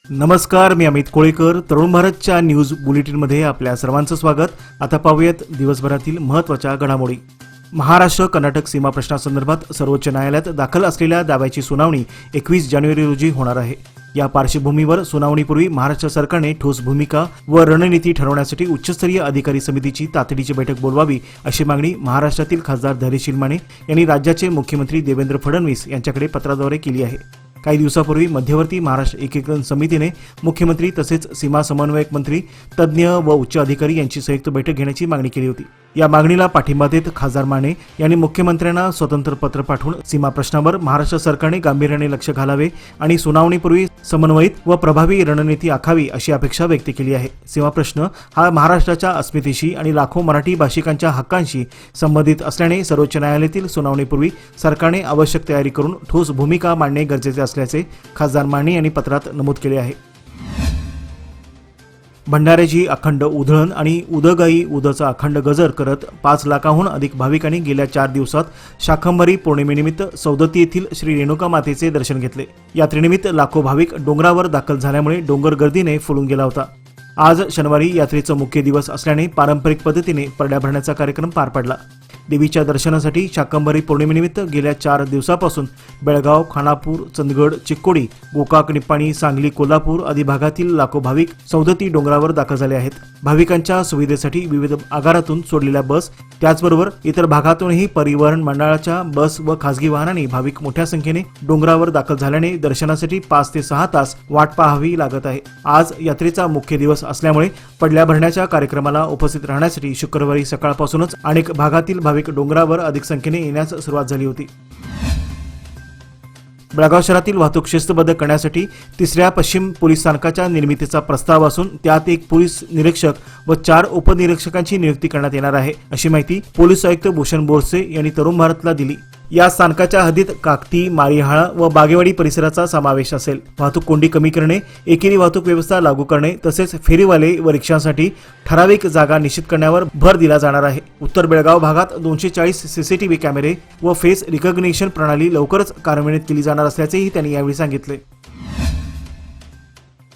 नमस्कार, मी अमित कोळेकर. तरुण भारतच्या न्यूज बुलेटिनमध्ये आपल्या सर्वांचं स्वागत. आता पाहूयात दिवसभरातील महत्त्वाच्या घडामोडी. महाराष्ट्र कर्नाटक सीमा प्रश्नासंदर्भात सर्वोच्च न्यायालयात दाखल असलेल्या दाव्याची सुनावणी 21 जानेवारी रोजी होणार आहे. या पार्श्वभूमीवर सुनावणीपूर्वी महाराष्ट्र सरकारने ठोस भूमिका व रणनीती ठरवण्यासाठी उच्चस्तरीय अधिकारी समितीची तातडीची बैठक बोलवावी अशी मागणी महाराष्ट्रातील खासदार धैर्यशील माने यांनी राज्याचे मुख्यमंत्री देवेंद्र फडणवीस यांच्याकडे पत्राद्वारे केली आहे. काही दिवसापूर्वी मध्यवर्ती महाराष्ट्र एकीकरण समितीने मुख्यमंत्री तसेच सीमा समन्वयक मंत्री, तज्ज्ञ व उच्च अधिकारी यांची संयुक्त बैठक घेण्याची मागणी केली होती. या मागणीला पाठिंबा देत खासदार माने यांनी मुख्यमंत्र्यांना स्वतंत्र पत्र पाठवून सीमा प्रश्नावर महाराष्ट्र सरकारने गांभीर्याने लक्ष घालावे आणि सुनावणीपूर्वी समन्वयित व प्रभावी रणनीती आखावी अशी अपेक्षा व्यक्त केली आहे. सीमा प्रश्न हा महाराष्ट्राच्या अस्मितेशी आणि लाखो मराठी भाषिकांच्या हक्कांशी संबंधित असल्याने सर्वोच्च न्यायालयातील सुनावणीपूर्वी सरकारने आवश्यक तयारी करून ठोस भूमिका मांडणे गरजेचे असल्याचे खासदार माने यांनी पत्रात नमूद केले आहे. भंडाऱ्याची अखंड उधळण आणि उदगाई उदचा अखंड गजर करत 5 लाखाहून अधिक भाविकांनी गेल्या 4 दिवसात शाकंभरी पौर्णिमेनिमित्त सौदत्ती येथील श्री रेणुका मातेचे दर्शन घेतले. यात्रेनिमित्त लाखो भाविक डोंगरावर दाखल झाल्यामुळे डोंगर गर्दीने फुलून गेला होता. आज शनिवारी यात्रेचा मुख्य दिवस असल्याने पारंपरिक पद्धतीने परड्या भरण्याचा कार्यक्रम पार पडला. देवीच्या दर्शनासाठी शाकंभरी पौर्णिमेनिमित्त गेल्या 4 दिवसापासून बेळगाव, खानापूर, चंदगड, चिक्कोडी, गोकाक, निप्पाणी, सांगली, कोल्हापूर आदी भागातील लाखो भाविक सौदत्ती डोंगरावर दाखल झाले आहेत. भाविकांच्या सुविधेसाठी विविध आगारातून सोडलेल्या बस, त्याचबरोबर इतर भागातूनही परिवहन मंडळाच्या बस व खासगी वाहनांनी भाविक मोठ्या संख्येने डोंगरावर दाखल झाल्याने दर्शनासाठी 5 ते 6 तास वाट पाहावी लागत आहे. आज यात्रेचा मुख्य दिवस असल्यामुळे पडल्या भरण्याच्या कार्यक्रमाला उपस्थित राहण्यासाठी शुक्रवारी सकाळपासूनच अनेक भागातील भाविक डोंगरावर अधिक संख्येने येण्यास सुरुवात झाली होती. बेळगाव शहरातील वाहतूक शिस्तबद्ध करण्यासाठी 3ऱ्या पश्चिम पोलीस स्थानकाच्या निर्मितीचा प्रस्ताव असून त्यात 1 पोलीस निरीक्षक व 4 उपनिरीक्षकांची नियुक्ती करण्यात येणार आहे अशी माहिती पोलीस आयुक्त भूषण बोरसे यांनी तरुण भारतला दिली. या स्थानकाच्या हद्दीत काकती, मारिहाळा व बागेवाडी परिसराचा समावेश असेल. वाहतूक कोंडी कमी करणे, एकेरी वाहतूक व्यवस्था लागू करणे तसेच फेरीवाले व रिक्षांसाठी ठराविक जागा निश्चित करण्यावर भर दिला जाणार आहे. उत्तर बेळगाव भागात 240 सीसीटीव्ही कॅमेरे व फेस रिकॉग्निशन प्रणाली लवकरच कार्यान्वित केली जाणार असल्याचेही त्यांनी यावेळी सांगितले.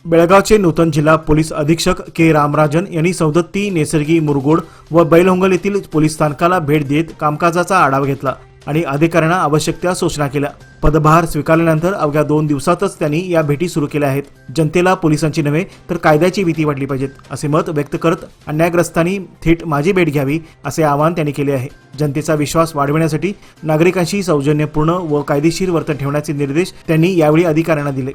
बेळगावचे नूतन जिल्हा पोलीस अधीक्षक के रामराजन यांनी सौदत्ती, नेसर्गी, मुरगोड व बैलहोंगल येथील पोलीस स्थानकाला भेट देत कामकाजाचा आढावा घेतला आणि अधिकाऱ्यांना आवश्यक त्या सूचना केल्या. पदभार स्वीकारल्यानंतर अवघ्या 2 दिवसातच त्यांनी या भेटी सुरू केल्या आहेत. जनतेला पोलिसांची नव्हे तर कायद्याची भीती वाटली पाहिजे असे मत व्यक्त करत अन्यायग्रस्तांनी थेट माझी भेट घ्यावी असे आवाहन त्यांनी केले आहे. जनतेचा विश्वास वाढविण्यासाठी नागरिकांशी सौजन्यपूर्ण व कायदेशीर वर्तन ठेवण्याचे निर्देश त्यांनी यावेळी अधिकाऱ्यांना दिले.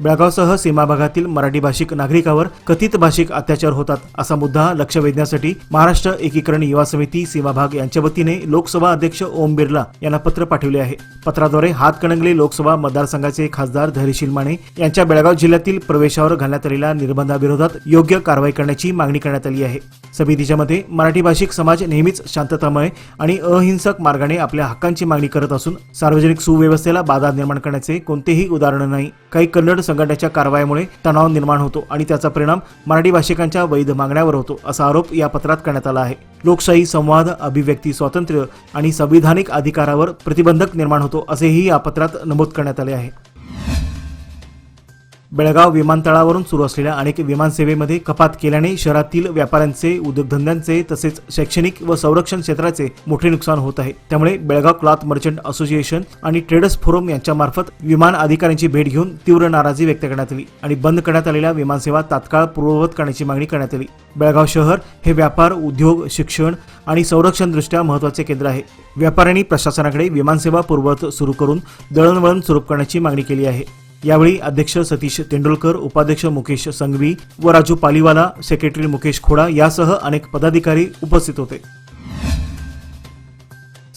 बेळगावसह सीमा भागातील मराठी भाषिक नागरिकांवर कथित भाषिक अत्याचार होतात असा मुद्दा लक्ष वेधण्यासाठी महाराष्ट्र एकीकरण युवा समिती सीमा भाग यांच्या वतीने लोकसभा अध्यक्ष ओम बिर्ला यांना पत्र पाठवले आहे. पत्राद्वारे हातकणंगले लोकसभा मतदारसंघाचे खासदार धैर्यशील माने यांच्या बेळगाव जिल्ह्यातील प्रवेशावर घालण्यात आलेल्या निर्बंधाविरोधात योग्य कारवाई करण्याची मागणी करण्यात आली आहे. समितीच्या मते मराठी भाषिक समाज नेहमीच शांततामय आणि अहिंसक मार्गाने आपल्या हक्कांची मागणी करत असून सार्वजनिक सुव्यवस्थेला बाधा निर्माण करण्याचे कोणतेही उदाहरण नाही. काही कन्नड संघटनेच्या कारवाईमुळे तणाव निर्माण होतो आणि त्याचा परिणाम मराठी भाषिकांच्या वैध मागण्यावर होतो असा आरोप या पत्रात करण्यात आला आहे. लोकशाही, संवाद, अभिव्यक्ती स्वातंत्र्य आणि संविधानिक अधिकारावर प्रतिबंधक निर्माण होतो असेही या पत्रात नमूद करण्यात आले आहे. बेळगाव विमानतळावरून सुरू असलेल्या अनेक विमानसेवेमध्ये कपात केल्याने शहरातील व्यापाऱ्यांचे, उद्योगधंद्यांचे तसेच शैक्षणिक व संरक्षण क्षेत्राचे मोठे नुकसान होत आहे. त्यामुळे बेळगाव क्लॉथ मर्चंट असोसिएशन आणि ट्रेडर्स फोरम यांच्यामार्फत विमान अधिकाऱ्यांची भेट घेऊन तीव्र नाराजी व्यक्त करण्यात आली आणि बंद करण्यात आलेल्या विमानसेवा तात्काळ पूर्ववत करण्याची मागणी करण्यात आली. बेळगाव शहर हे व्यापार, उद्योग, शिक्षण आणि संरक्षण दृष्ट्या महत्त्वाचे केंद्र आहे. व्यापाऱ्यांनी प्रशासनाकडे विमानसेवा पूर्ववत सुरू करून दळणवळण सुरू करण्याची मागणी केली आहे. यावेळी अध्यक्ष सतीश तेंडुलकर, उपाध्यक्ष मुकेश संघवी व राजू पालीवाला, सेक्रेटरी मुकेश खोडा यासह अनेक पदाधिकारी उपस्थित होते.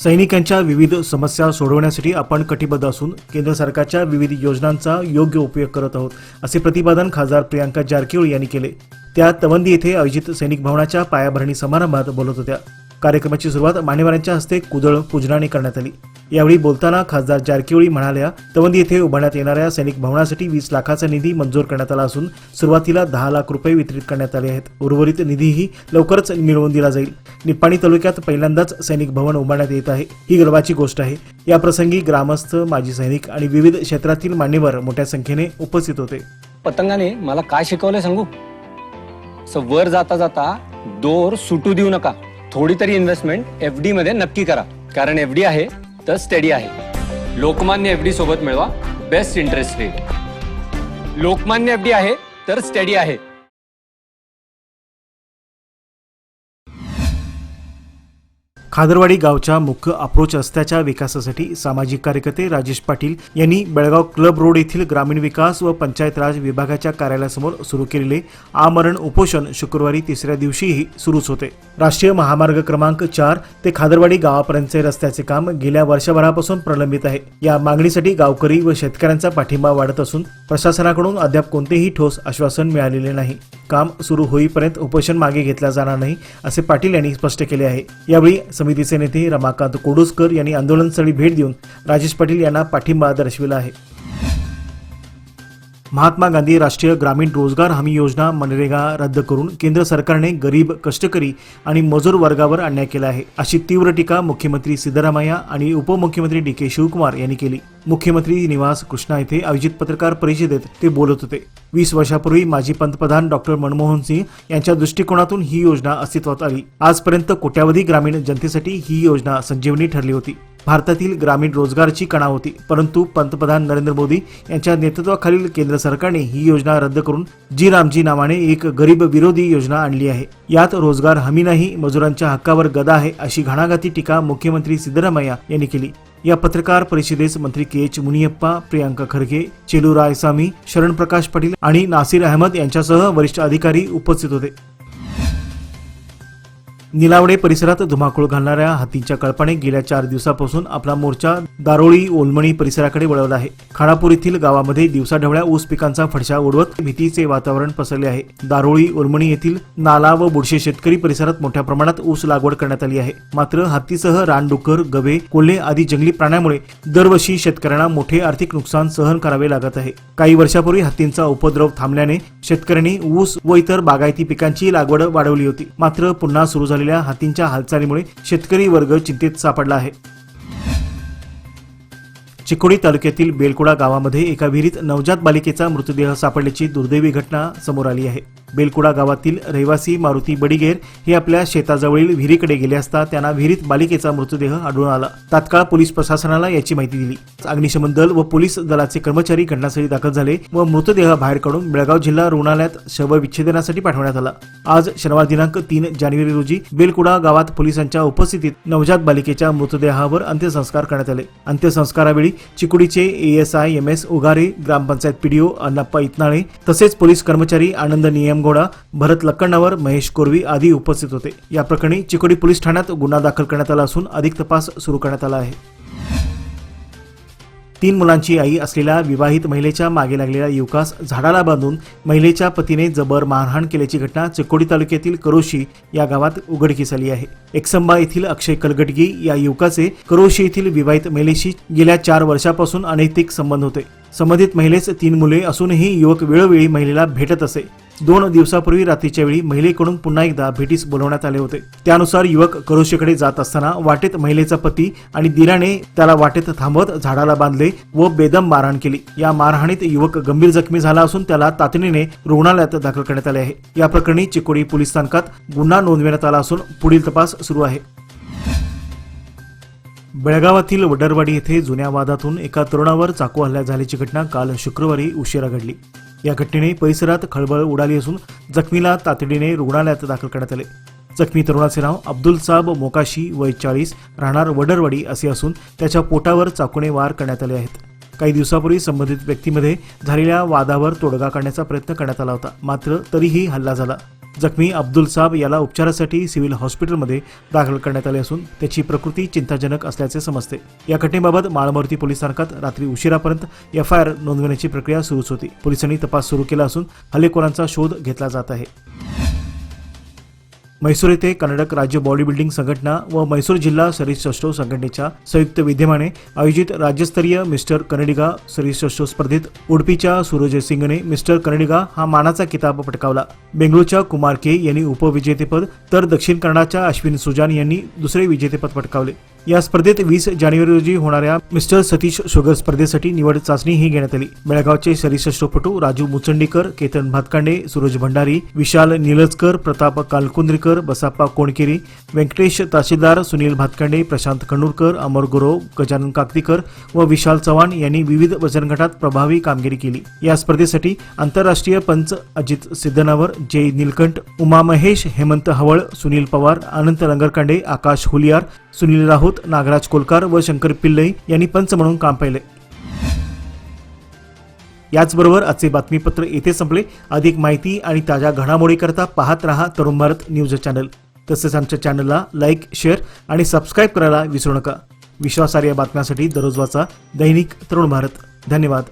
सैनिकांच्या विविध समस्या सोडवण्यासाठी आपण कटिबद्ध असून केंद्र सरकारच्या विविध योजनांचा योग्य उपयोग करत आहोत असे प्रतिपादन खासदार प्रियांका जारकिहोळी यांनी केले. त्या तवंदी येथे आयोजित सैनिक भवनाच्या पायाभरणी समारंभात बोलत होत्या. कार्यक्रमाची सुरुवात मान्यवरांच्या हस्ते कुदळ पूजनाने करण्यात आली। यावेळी बोलताना खासदार जारकिहोळी म्हणाल्या, तवंदी येथे उभारण्यात येणाऱ्या सैनिक भवनासाठी 20 लाखाचा निधी मंजूर करण्यात आला असून सुरुवातीला 10 लाख रुपये वितरित करण्यात आले आहेत। उर्वरित निधीही लवकरच मिळवून दिला जाईल। निप्पाणी तालुक्यात पहिल्यांदाच सैनिक भवन उभारण्यात येत आहे, ही गर्वाची गोष्ट आहे। या प्रसंगी ग्रामस्थ, माजी सैनिक आणि विविध क्षेत्रातील मान्यवर मोठ्या संख्येने उपस्थित होते। पतंगाने मला काय शिकवलंय सांगू? वर जाता जाता दोर सुटू देऊ नका। थोडी तरी इन्व्हेस्टमेंट एफडी मध्ये नक्की करा, कारण एफडी आहे तर स्टडी आहे। लोकमान्य एफडी सोबत मिळवा best interest rate. Lokmanya FD आहे तर स्टडी आहे। खादरवाडी गावच्या मुख्य अप्रोच रस्त्याच्या विकासासाठी सामाजिक कार्यकर्ते राजेश पाटील यांनी बेळगाव क्लब रोड येथील ग्रामीण विकास व पंचायत राज विभागाच्या कार्यालयासमोर सुरू केलेले आमरण उपोषण शुक्रवारी तिसऱ्या दिवशीही सुरूच होते। राष्ट्रीय महामार्ग क्रमांक 4 ते खादरवाडी गावापर्यंतचे रस्त्याचे काम गेल्या वर्षभरापासून प्रलंबित आहे। या मागणीसाठी गावकरी व शेतकऱ्यांचा पाठिंबा वाढत असून प्रशासनाकडून अद्याप कोणतेही ठोस आश्वासन मिळालेले नाही। काम सुरू होईपर्यंत उपोषण मागे घेतला जाणार नाही, असे पाटील यांनी स्पष्ट केले आहे। यावेळी समितीचे नेते रमाकांत कोडुसकर यांनी आंदोलनस्थळी भेट देऊन राजेश पाटील यांना पाठिंबा दर्शविला आहे। महात्मा गांधी राष्ट्रीय ग्रामीण रोजगार हमी योजना मनरेगा रद्द करून केंद्र सरकारने गरीब, कष्टकरी आणि मजूर वर्गावर अन्याय केला आहे, अशी तीव्र टीका मुख्यमंत्री सिद्धरामय्या आणि उपमुख्यमंत्री डी.के. शिवकुमार यांनी केली। मुख्यमंत्री निवास कृष्णा येथे आयोजित पत्रकार परिषदेत ते बोलत होते। 20 वर्षापूर्वी माजी पंतप्रधान डॉक्टर मनमोहन सिंग यांच्या दृष्टिकोनातून ही योजना अस्तित्वात आली। आजपर्यंत कोट्यावधी ग्रामीण जनतेसाठी ही योजना संजीवनी ठरली होती। भारतातील ग्रामीण रोजगाराची कणा होती, परंतु पंतप्रधान नरेंद्र मोदी यांच्या नेतृत्वाखालील केंद्र सरकारने ही योजना रद्द करून जी रामजी नावाने एक गरीब विरोधी योजना आणली आहे। यात रोजगार हमी नाही, मजुरांच्या हक्कावर गदा आहे, अशी घणाघाती टीका मुख्यमंत्री सिद्धरामय्या यांनी केली। या पत्रकार परिषदेस मंत्री के.एच. मुनियप्पा, प्रियांका खरगे, चेलू रायसामी, शरण प्रकाश पाटील आणि नासिर अहमद यांच्यासह वरिष्ठ अधिकारी उपस्थित होते। निलावडे परिसरात धुमाकूळ घालणाऱ्या हत्तींच्या कळपाने गेल्या 4 दिवसापासून आपला मोर्चा दारोळी ओलमणी परिसराकडे वळवला आहे। खानापूर येथील गावामध्ये दिवसाढवळ्या ऊस पिकांचा फडशा उडवत भीतीचे वातावरण पसरले आहे। दारोळी ओलमणी येथील नाला व बुडशे शेतकरी परिसरात मोठ्या प्रमाणात ऊस लागवड करण्यात आली आहे। मात्र हत्तीसह रानडुक्कर, गवे, कोल्हे आदी जंगली प्राण्यांमुळे दरवर्षी शेतकऱ्यांना मोठे आर्थिक नुकसान सहन करावे लागत आहे। काही वर्षापूर्वी हत्तींचा उपद्रव थांबल्याने शेतकऱ्यांनी ऊस व इतर बागायती पिकांची लागवड वाढवली होती। मात्र पुन्हा सुरू झालेल्या हत्तींच्या हालचालीमुळे शेतकरी वर्ग चिंतेत सापडला आहे। चिकोडी तालुक्यातील बेलकुडा गावामध्ये एका विहिरीत नवजात बालिकेचा मृतदेह सापडल्याची दुर्दैवी घटना समोर आली आहे। बेलकुडा गावातील रहिवासी मारुती बडिगेर हे आपल्या शेताजवळील विहिरीकडे गेले असता त्यांना विहिरीत बालिकेचा मृतदेह आढळून आला। तात्काळ पोलीस प्रशासनाला याची माहिती दिली। अग्निशमन दल व पोलीस दलाचे कर्मचारी घटनास्थळी दाखल झाले व मृतदेह बाहेर काढून बेळगाव जिल्हा रुग्णालयात शवविच्छेदनासाठी पाठवण्यात आला। आज शनिवार दिनांक 3 जानेवारी रोजी बेलकुडा गावात पोलिसांच्या उपस्थितीत नवजात बालिकेच्या मृतदेहावर अंत्यसंस्कार करण्यात आले। अंत्यसंस्कारावेळी चिकोडीचे एएसआय एम.एस. उगारे, ग्रामपंचायत पीडीओ अण्णाप्पा इतनाळे तसेच पोलीस कर्मचारी आनंद नियमगोडा, भरत लक्कण्णावर, महेश कोरवी आदी उपस्थित होते। या प्रकरणी चिकोडी पोलीस ठाण्यात गुन्हा दाखल करण्यात आला असून अधिक तपास सुरू करण्यात आला आहे। 3 मुलांची आई असलेल्या विवाहित महिलेच्या मागे लागलेल्या युवकास झाडाला बांधून महिलेच्या पतीने जबर मारहाण केल्याची घटना चिकोडी तालुक्यातील करोशी या गावात उघडकीस आली आहे। एकसंबा येथील अक्षय कलगटगी या युवकाचे करोशी येथील विवाहित महिलेशी गेल्या 4 वर्षापासून अनैतिक संबंध होते। संबंधित महिलेस 3 मुले असूनही युवक वेळोवेळी महिलेला भेटत असे। 2 दिवसापूर्वी रात्रीच्या वेळी महिलेकडून पुन्हा एकदा भेटीस बोलवण्यात आले होते। त्यानुसार युवक करोशीकडे जात असताना वाटेत महिलेचा पती आणि दिराने त्याला वाटेत थांबवत झाडाला बांधले व बेदम मारहाण केली। या मारहाणीत युवक गंभीर जखमी झाला असून त्याला तातडीने रुग्णालयात दाखल करण्यात आले आहे। या प्रकरणी चिकोडी पोलीस स्थानकात गुन्हा नोंदवण्यात आला असून पुढील तपास सुरू आहे। बेळगावातील वडरवाडी येथे जुन्या वादातून एका तरुणावर चाकू हल्ला झाल्याची घटना काल शुक्रवारी उशिरा घडली। या घटनेने परिसरात खळबळ उडाली असून जखमीला तातडीने रुग्णालयात दाखल करण्यात आले। जखमी तरुणाचे नाव अब्दुल साब मोकाशी, वय 40, राहणार वडरवाडी असे असून त्याच्या पोटावर चाकूने वार करण्यात आले आहेत। काही दिवसापूर्वी संबंधित व्यक्तीमध्ये झालेल्या वादावर तोडगा काढण्याचा प्रयत्न करण्यात आला होता, मात्र तरीही हल्ला झाला। जखमी अब्दुल साब याला उपचारासाठी सिव्हिल हॉस्पिटलमध्ये दाखल करण्यात आले असून त्याची प्रकृती चिंताजनक असल्याचे समजते। या घटनेबाबत माळमर्ती पोलीस स्थानकात रात्री उशिरापर्यंत एफआयआर नोंदवण्याची प्रक्रिया सुरूच होती। पोलिसांनी तपास सुरू केला असून हल्लेखोरांचा शोध घेतला जात आहे। म्हैसूर येथे कर्नाटक राज्य बॉडी बिल्डिंग संघटना व म्हैसूर जिल्हा शरीरसौष्ठव संघटनेच्या संयुक्त विद्यमाने आयोजित राज्यस्तरीय मिस्टर कन्नडिगा शरीरसौष्ठव स्पर्धेत उडपीच्या सूरज सिंगने मिस्टर कन्नडिगा हा मानाचा किताब पटकावला. बेंगळूरच्या कुमार के यांनी उपविजेतेपद तर दक्षिण कन्नडाच्या अश्विन सुजान यांनी दुसरे विजेतेपद पटकावले. या स्पर्धेत 20 जानेवारी रोजी होणाऱ्या मिस्टर सतीश शुगर स्पर्धेसाठी निवड चाचणी ही घेण्यात आली. बेळगावचे शरीरसौष्ठवपटू राजू मुचंडीकर, केतन भातकांडे, सूरज भंडारी, विशाल निलजकर, प्रताप कालकुंद्रीकर, बसाप्पा कोणकेरी, व्यंकटेश तहसीलदार, सुनील भातकांडे, प्रशांत कन्नूरकर, अमर गुरव, गजानन काकतीकर व विशाल चव्हाण यांनी विविध वजन गटात प्रभावी कामगिरी केली. या स्पर्धेसाठी आंतरराष्ट्रीय पंच अजित सिद्धनावर, जय नीलकंठ, उमा महेश, हेमंत हवळ, सुनील पवार, अनंत लंगरकांडे, आकाश हुलियार, सुनील राऊत, नागराज कोलकार व शंकर पिल्लई यांनी पंच म्हणून काम पाहिले. याचबरोबर आजचे बातमीपत्र येथे संपले. अधिक माहिती आणि ताज्या घडामोडीकरता पाहत रहा तरुण भारत न्यूज चॅनल. तसेच आमच्या चॅनलला लाईक, शेअर आणि सबस्क्राईब करायला विसरू नका. विश्वासार्ह बातम्यांसाठी दररोज वाचा दैनिक तरुण भारत. धन्यवाद.